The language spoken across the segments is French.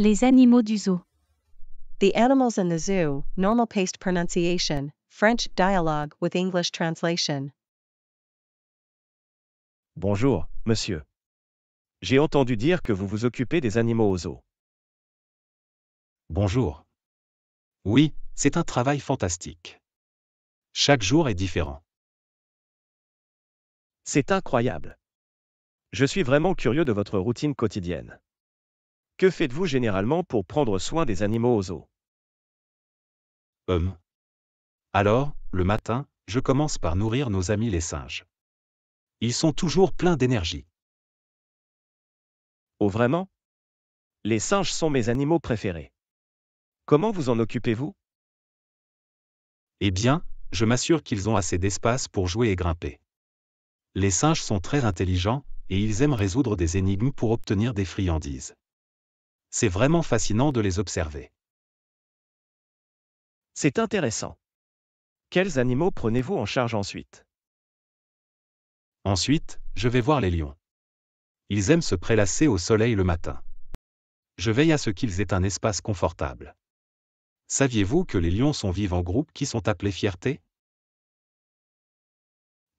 Les animaux du zoo. The animals in the zoo, normal paced pronunciation, French dialogue with English translation. Bonjour, monsieur. J'ai entendu dire que vous vous occupez des animaux au zoo. Bonjour. Oui, c'est un travail fantastique. Chaque jour est différent. C'est incroyable. Je suis vraiment curieux de votre routine quotidienne. Que faites-vous généralement pour prendre soin des animaux au zoo? Alors, le matin, je commence par nourrir nos amis les singes. Ils sont toujours pleins d'énergie. Oh vraiment? Les singes sont mes animaux préférés. Comment vous en occupez-vous? Eh bien, je m'assure qu'ils ont assez d'espace pour jouer et grimper. Les singes sont très intelligents, et ils aiment résoudre des énigmes pour obtenir des friandises. C'est vraiment fascinant de les observer. C'est intéressant. Quels animaux prenez-vous en charge ensuite? Ensuite, je vais voir les lions. Ils aiment se prélasser au soleil le matin. Je veille à ce qu'ils aient un espace confortable. Saviez-vous que les lions vivent en groupe qui sont appelés fiertés?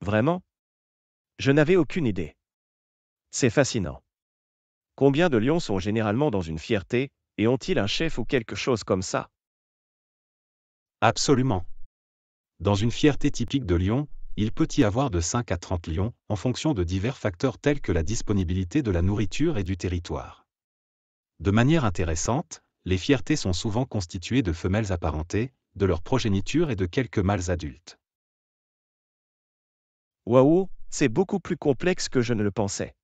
Vraiment? Je n'avais aucune idée. C'est fascinant. Combien de lions sont généralement dans une fierté, et ont-ils un chef ou quelque chose comme ça? Absolument. Dans une fierté typique de lion, il peut y avoir de 5 à 30 lions, en fonction de divers facteurs tels que la disponibilité de la nourriture et du territoire. De manière intéressante, les fiertés sont souvent constituées de femelles apparentées, de leur progéniture et de quelques mâles adultes. Waouh, c'est beaucoup plus complexe que je ne le pensais.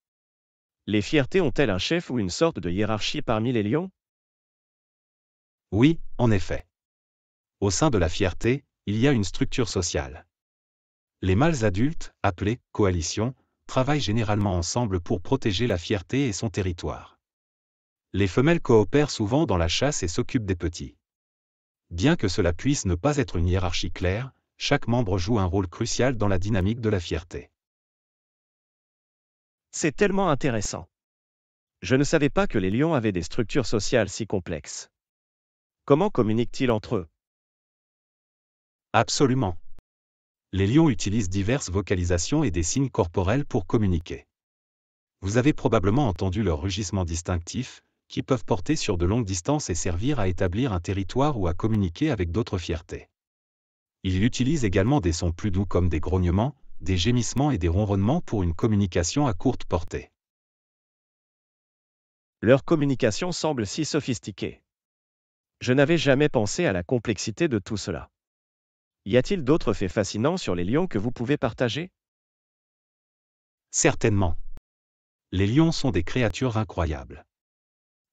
Les fiertés ont-elles un chef ou une sorte de hiérarchie parmi les lions? Oui, en effet. Au sein de la fierté, il y a une structure sociale. Les mâles adultes, appelés coalitions, travaillent généralement ensemble pour protéger la fierté et son territoire. Les femelles coopèrent souvent dans la chasse et s'occupent des petits. Bien que cela puisse ne pas être une hiérarchie claire, chaque membre joue un rôle crucial dans la dynamique de la fierté. C'est tellement intéressant. Je ne savais pas que les lions avaient des structures sociales si complexes. Comment communiquent-ils entre eux? Absolument. Les lions utilisent diverses vocalisations et des signes corporels pour communiquer. Vous avez probablement entendu leurs rugissements distinctifs, qui peuvent porter sur de longues distances et servir à établir un territoire ou à communiquer avec d'autres fiertés. Ils utilisent également des sons plus doux comme des grognements, des gémissements et des ronronnements pour une communication à courte portée. Leur communication semble si sophistiquée. Je n'avais jamais pensé à la complexité de tout cela. Y a-t-il d'autres faits fascinants sur les lions que vous pouvez partager? Certainement. Les lions sont des créatures incroyables.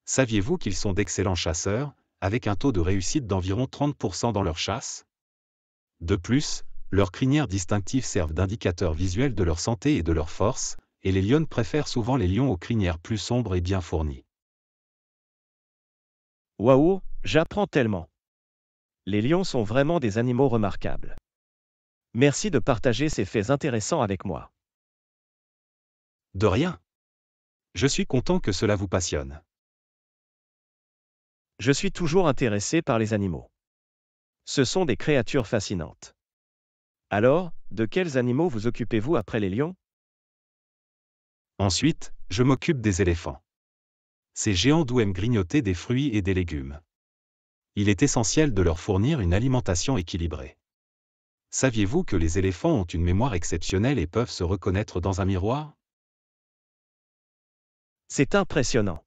Saviez-vous qu'ils sont d'excellents chasseurs, avec un taux de réussite d'environ 30% dans leur chasse? De plus, leurs crinières distinctives servent d'indicateurs visuels de leur santé et de leur force, et les lionnes préfèrent souvent les lions aux crinières plus sombres et bien fournies. Waouh, j'apprends tellement. Les lions sont vraiment des animaux remarquables. Merci de partager ces faits intéressants avec moi. De rien. Je suis content que cela vous passionne. Je suis toujours intéressé par les animaux. Ce sont des créatures fascinantes. Alors, de quels animaux vous occupez-vous après les lions? Ensuite, je m'occupe des éléphants. Ces géants doux aiment grignoter des fruits et des légumes. Il est essentiel de leur fournir une alimentation équilibrée. Saviez-vous que les éléphants ont une mémoire exceptionnelle et peuvent se reconnaître dans un miroir? C'est impressionnant.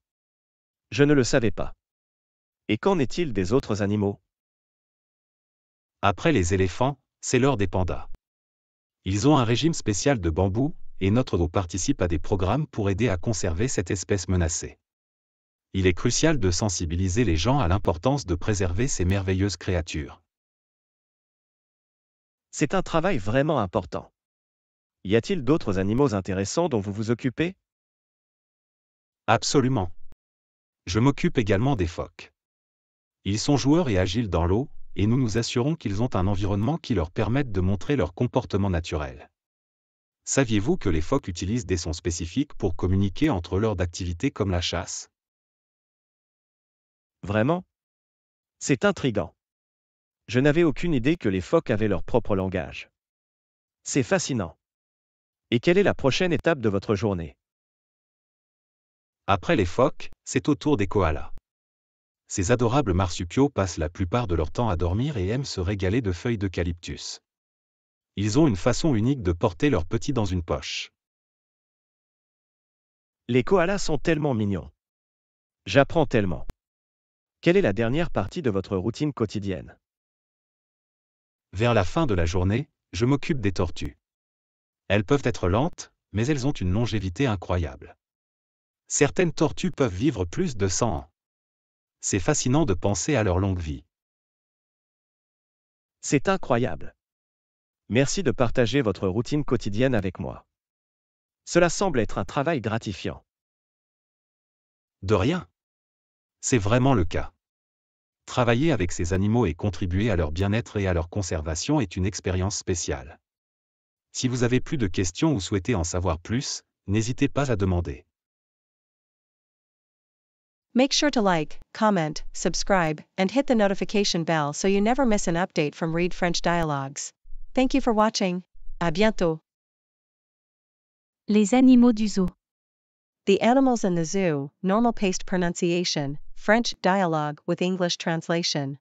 Je ne le savais pas. Et qu'en est-il des autres animaux? Après les éléphants, c'est l'heure des pandas. Ils ont un régime spécial de bambou, et notre zoo participe à des programmes pour aider à conserver cette espèce menacée. Il est crucial de sensibiliser les gens à l'importance de préserver ces merveilleuses créatures. C'est un travail vraiment important. Y a-t-il d'autres animaux intéressants dont vous vous occupez? Absolument. Je m'occupe également des phoques. Ils sont joueurs et agiles dans l'eau, et nous nous assurons qu'ils ont un environnement qui leur permette de montrer leur comportement naturel. Saviez-vous que les phoques utilisent des sons spécifiques pour communiquer entre eux lors d'activités comme la chasse? Vraiment? C'est intriguant. Je n'avais aucune idée que les phoques avaient leur propre langage. C'est fascinant. Et quelle est la prochaine étape de votre journée? Après les phoques, c'est au tour des koalas. Ces adorables marsupiaux passent la plupart de leur temps à dormir et aiment se régaler de feuilles d'eucalyptus. Ils ont une façon unique de porter leurs petits dans une poche. Les koalas sont tellement mignons. J'apprends tellement. Quelle est la dernière partie de votre routine quotidienne? Vers la fin de la journée, je m'occupe des tortues. Elles peuvent être lentes, mais elles ont une longévité incroyable. Certaines tortues peuvent vivre plus de 100 ans. C'est fascinant de penser à leur longue vie. C'est incroyable. Merci de partager votre routine quotidienne avec moi. Cela semble être un travail gratifiant. De rien. C'est vraiment le cas. Travailler avec ces animaux et contribuer à leur bien-être et à leur conservation est une expérience spéciale. Si vous avez plus de questions ou souhaitez en savoir plus, n'hésitez pas à demander. Make sure to like, comment, subscribe, and hit the notification bell so you never miss an update from Read French Dialogues. Thank you for watching. À bientôt. Les animaux du zoo. The Animals in the Zoo, Normal Paced Pronunciation, French Dialogue with English Translation.